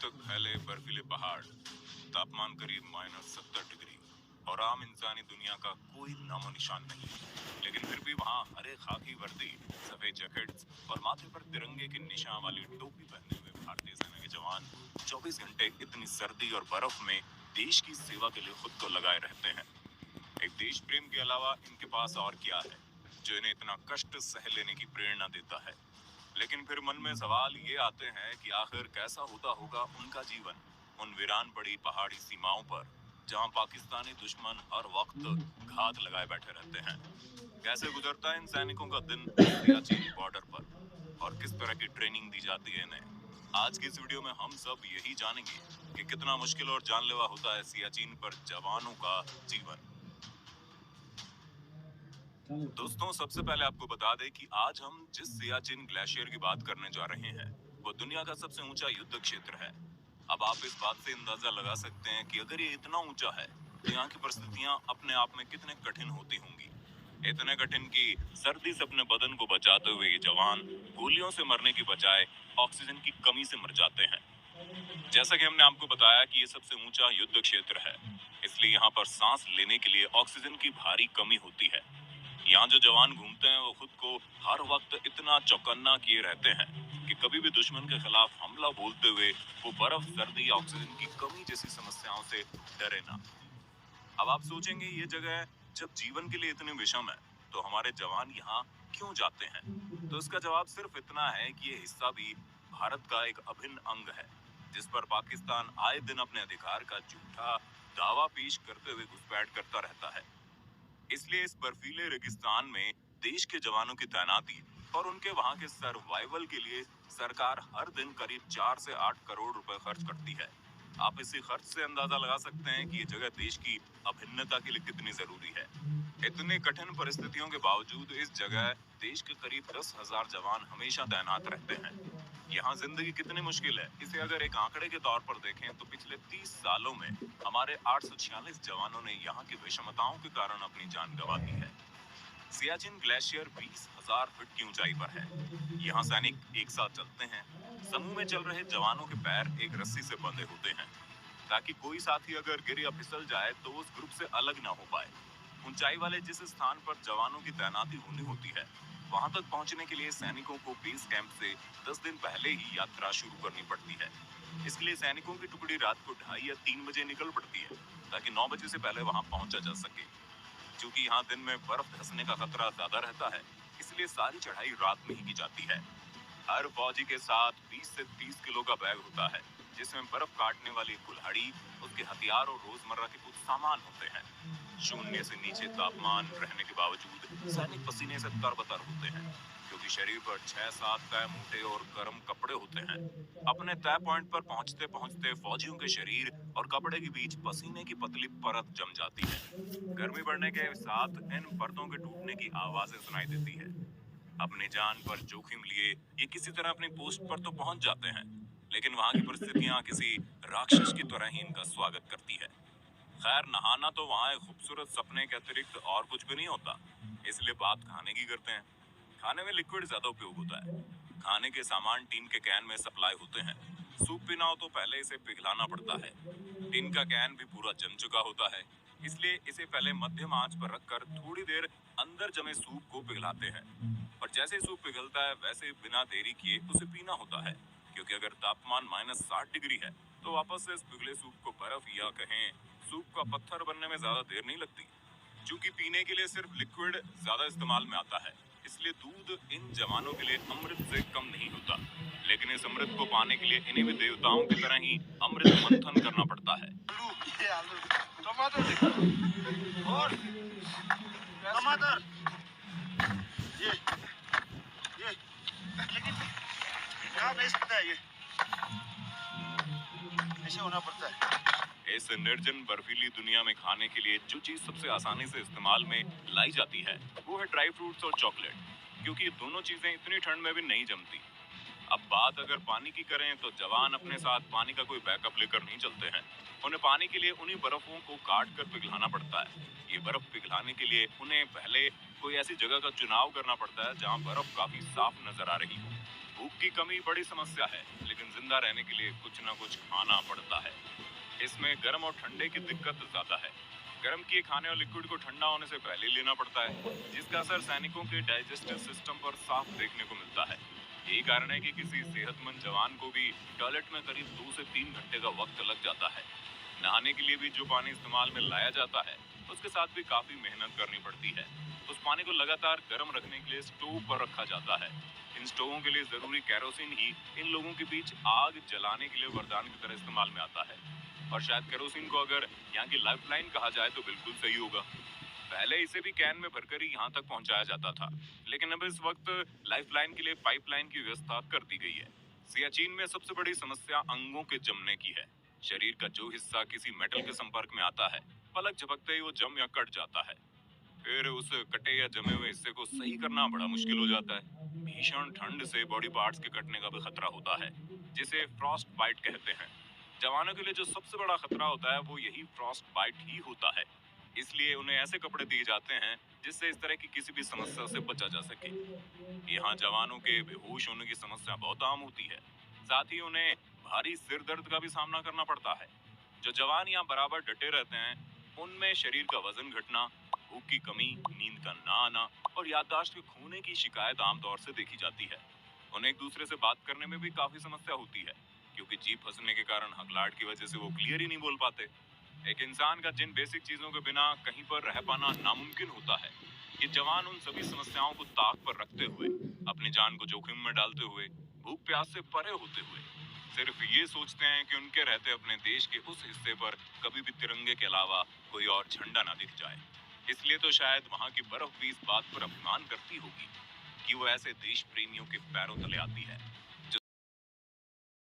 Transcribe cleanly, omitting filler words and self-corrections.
तक फैले बर्फीले पहाड़, तापमान करीब -70 डिग्री और आम इंसानी दुनिया का कोई नामो निशान नहीं। लेकिन फिर भी वहाँ हरे खाकी वर्दी, सफेद जैकेट्स और माथे पर तिरंगे के निशान वाली टोपी पहने हुए भारतीय सेना के जवान 24 घंटे इतनी सर्दी और बर्फ में देश की सेवा के लिए खुद को लगाए रहते हैं। एक देश प्रेम के अलावा इनके पास और क्या है जो इन्हें इतना कष्ट सह लेने की प्रेरणा देता है। लेकिन फिर मन में सवाल ये आते हैं कि आखिर कैसा होता होगा उनका जीवन उन वीरान पड़ी पहाड़ी सीमाओं पर, जहां पाकिस्तानी दुश्मन हर वक्त घात लगाए बैठे रहते हैं। कैसे गुजरता है इन सैनिकों का दिन सियाचिन बॉर्डर पर और किस तरह की ट्रेनिंग दी जाती है इन्हें। आज की इस वीडियो में हम सब यही जानेंगे कि कितना मुश्किल और जानलेवा होता है सियाचिन पर जवानों का जीवन। दोस्तों, सबसे पहले आपको बता दें कि आज हम जिस सियाचिन ग्लेशियर की बात करने जा रहे हैं वो दुनिया का सबसे ऊंचा युद्ध क्षेत्र है। अब आप इस बात से अंदाजा लगा सकते हैं कि अगर ये इतना ऊंचा है तो यहाँ की परिस्थितियां अपने आप में कितने कठिन होती होंगी। इतने कठिन कि सर्दी से अपने बदन को बचाते हुए ये जवान गोलियों से मरने की बजाय ऑक्सीजन की कमी से मर जाते हैं। जैसा कि हमने आपको बताया कि ये सबसे ऊंचा युद्ध क्षेत्र है, इसलिए यहाँ पर सांस लेने के लिए ऑक्सीजन की भारी कमी होती है। यहाँ जो जवान घूमते हैं वो खुद को हर वक्त इतना चौकन्ना किए रहते हैं कि कभी भी दुश्मन के खिलाफ हमला बोलते हुए वो बर्फ, सर्दी या ऑक्सीजन की कमी जैसी समस्याओं से डरे ना। अब आप सोचेंगे ये जगह जब जीवन के लिए इतनी विषम है तो हमारे जवान यहाँ क्यों जाते हैं। तो इसका जवाब सिर्फ इतना है कि ये हिस्सा भी भारत का एक अभिन्न अंग है, जिस पर पाकिस्तान आए दिन अपने अधिकार का झूठा दावा पेश करते हुए घुसपैठ करता रहता है। इसलिए इस बर्फीले रेगिस्तान में देश के जवानों की तैनाती और उनके वहां के सर्वाइवल के लिए सरकार हर दिन करीब 4 से 8 करोड़ रुपए खर्च करती है। आप इसी खर्च से अंदाजा लगा सकते हैं कि ये जगह देश की अभिन्नता के लिए कितनी जरूरी है। इतनी कठिन परिस्थितियों के बावजूद इस जगह देश के करीब 10,000 जवान हमेशा तैनात रहते हैं। यहाँ जिंदगी कितनी मुश्किल है, इसे अगर एक आंकड़े के तौर पर देखें तो पिछले 30 सालों में हमारे 846 जवानों ने यहाँ की विषमताओं के कारण अपनी जान गंवा दी है। सियाचिन ग्लेशियर 20,000 फीट की ऊंचाई पर है। यहाँ सैनिक एक साथ चलते हैं। समूह में चल रहे जवानों के पैर एक रस्सी से बंधे होते हैं ताकि कोई साथी अगर गिर या फिसल जाए तो उस ग्रुप से अलग ना हो पाए। ऊंचाई वाले जिस स्थान पर जवानों की तैनाती होनी होती है, वहां तक पहुंचने के लिए सैनिकों को बेस कैंप से 10 दिन पहले ही यात्रा शुरू करनी पड़ती है। इसके लिए सैनिकों की टुकड़ी रात को 2:30 या 3 बजे निकल पड़ती है ताकि 9 बजे से पहले वहां पहुंचा जा सके। क्योंकि यहाँ दिन में बर्फ धंसने का खतरा ज्यादा रहता है, इसलिए सारी चढ़ाई रात में ही की जाती है। हर फौजी के साथ 20 से 30 किलो का बैग होता है, जिसमें बर्फ काटने वाली कुल्हाड़ी, उसके हथियार और रोजमर्रा के कुछ सामान होते हैं। शून्य से नीचे तापमान रहने के बावजूद सैनिक पसीने से तरबतर होते हैं, क्योंकि शरीर पर 6-7 तय मोटे और गर्म कपड़े होते हैं। अपने तय पॉइंट पर पहुंचते पहुंचते फौजियों के शरीर और कपड़े के बीच पसीने की पतली परत जम जाती है। गर्मी बढ़ने के साथ इन परतों के टूटने की आवाजें सुनाई देती है। अपनी जान पर जोखिम लिए ये किसी तरह अपनी पोस्ट पर तो पहुंच जाते हैं, लेकिन वहां की परिस्थितियां किसी राक्षस की तरह ही इनका स्वागत करती है। खैर, नहाना तो वहाँ एक खूबसूरत सपने के अतिरिक्त और कुछ भी नहीं होता, इसलिए बात खाने की करते हैं। खाने में लिक्विड ज्यादा उपयोग होता है। खाने के सामान टीन के कैन में सप्लाई होते हैं। सूप पीना हो तो पहले इसे पिघलाना पड़ता है। टीन का कैन भी पूरा जम चुका होता है, इसलिए इसे पहले मध्यम आंच पर रखकर थोड़ी देर अंदर जमे सूप को पिघलाते हैं। और जैसे ही सूप पिघलता है वैसे ही बिना देरी किए उसे पीना होता है, क्योंकि अगर तापमान -60 डिग्री है तो वापस से इस पिघले सूप को बर्फ या कहें सूप का पत्थर बनने में ज्यादा देर नहीं लगती। क्योंकि पीने के लिए सिर्फ लिक्विड ज्यादा इस्तेमाल में आता है, इसलिए दूध इन जवानों के लिए अमृत से कम नहीं होता। लेकिन इस अमृत को पाने के लिए इन्हें भी देवताओं की तरह ही अमृत मंथन करना पड़ता है। और टमाटर ये लेकिन यहाँ नहीं सकता है, ये ऐसे होना पड़ता है। इस निर्जन बर्फीली दुनिया में खाने के लिए जो चीज सबसे आसानी से इस्तेमाल में लाई जाती है वो है ड्राई फ्रूट्स और चॉकलेट, क्योंकि ये दोनों चीजें इतनी ठंड में भी नहीं जमती। अब बात अगर पानी की करें तो जवान अपने साथ पानी का कोई बैकअप लेकर नहीं चलते हैं। उन्हें पानी के लिए उन्हीं बर्फों को काट कर पिघलाना पड़ता है। ये बर्फ पिघलाने के लिए उन्हें पहले कोई ऐसी जगह का चुनाव करना पड़ता है जहाँ बर्फ काफी साफ नजर आ रही हो। भूख की कमी बड़ी समस्या है, लेकिन जिंदा रहने के लिए कुछ ना कुछ खाना पड़ता है। इसमें गर्म और ठंडे की दिक्कत ज्यादा है। गर्म किए खाने और लिक्विड को ठंडा होने से पहले लेना पड़ता है, जिसका असर सैनिकों के डाइजेस्टिव सिस्टम पर साफ देखने को मिलता है। यही कारण है कि किसी सेहतमंद जवान को भी टॉयलेट में करीब 2 से 3 घंटे का वक्त लग जाता है। नहाने के लिए भी जो पानी इस्तेमाल में लाया जाता है, उसके साथ भी काफी मेहनत करनी पड़ती है। उस पानी को लगातार गर्म रखने के लिए स्टोव पर रखा जाता है। इन स्टोवों के लिए जरूरी केरोसिन ही इन लोगों के बीच आग जलाने के लिए वरदान की तरह इस्तेमाल में आता है। और शायद केरोसिन को अगर यहाँ की लाइफलाइन कहा जाए तो बिल्कुल सही होगा। पहले इसे भी कैन में भरकर ही यहाँ तक पहुँचाया जाता था, लेकिन अब इस वक्त लाइफलाइन के लिए पाइपलाइन की व्यवस्था कर दी गई है। सियाचिन में सबसे बड़ी समस्या अंगों के जमने की है। शरीर का जो हिस्सा किसी मेटल के संपर्क में आता है, पलक झपकते ही वो जम या कट जाता है। फिर उस कटे या जमे हुए हिस्से को सही करना बड़ा मुश्किल हो जाता है। भीषण ठंड से बॉडी पार्ट्स के कटने का भी खतरा होता है, जिसे फ्रॉस्ट बाइट कहते हैं। जवानों के लिए जो सबसे बड़ा खतरा होता है वो यही फ्रॉस्ट बाइट ही होता है। इसलिए उन्हें ऐसे कपड़े दिए जाते हैं जिससे इस तरह की किसी भी समस्या से बचा जा सके। यहाँ जवानों के बेहोश होने की समस्या बहुत आम होती है। साथ ही उन्हें भारी सिर दर्द का भी सामना करना पड़ता है। जो जवान यहाँ बराबर डटे रहते हैं, उनमें शरीर का वजन घटना, भूख की कमी, नींद का ना आना और याददाश्त के खोने की शिकायत आमतौर से देखी जाती है। उन्हें एक दूसरे से बात करने में भी काफी समस्या होती है, क्योंकि जीभ फंसने के कारण हकलाहट की वजह से वो क्लियर ही नहीं बोल पाते। एक इंसान का जिन बेसिक चीजों के बिना कहीं पर रह पाना नामुमकिन होता है, ये जवान उन सभी समस्याओं को ताक पर रखते हुए, अपनी जान को जोखिम में डालते हुए, भूख प्यास से परे होते हुए, सिर्फ ये सोचते हैं कि उनके रहते अपने देश के उस हिस्से पर कभी भी तिरंगे के अलावा कोई और झंडा ना दिख जाए। इसलिए तो शायद वहाँ की बर्फ भी इस बात पर अभिमान करती होगी कि वो ऐसे देश प्रेमियों के पैरों तले आती है।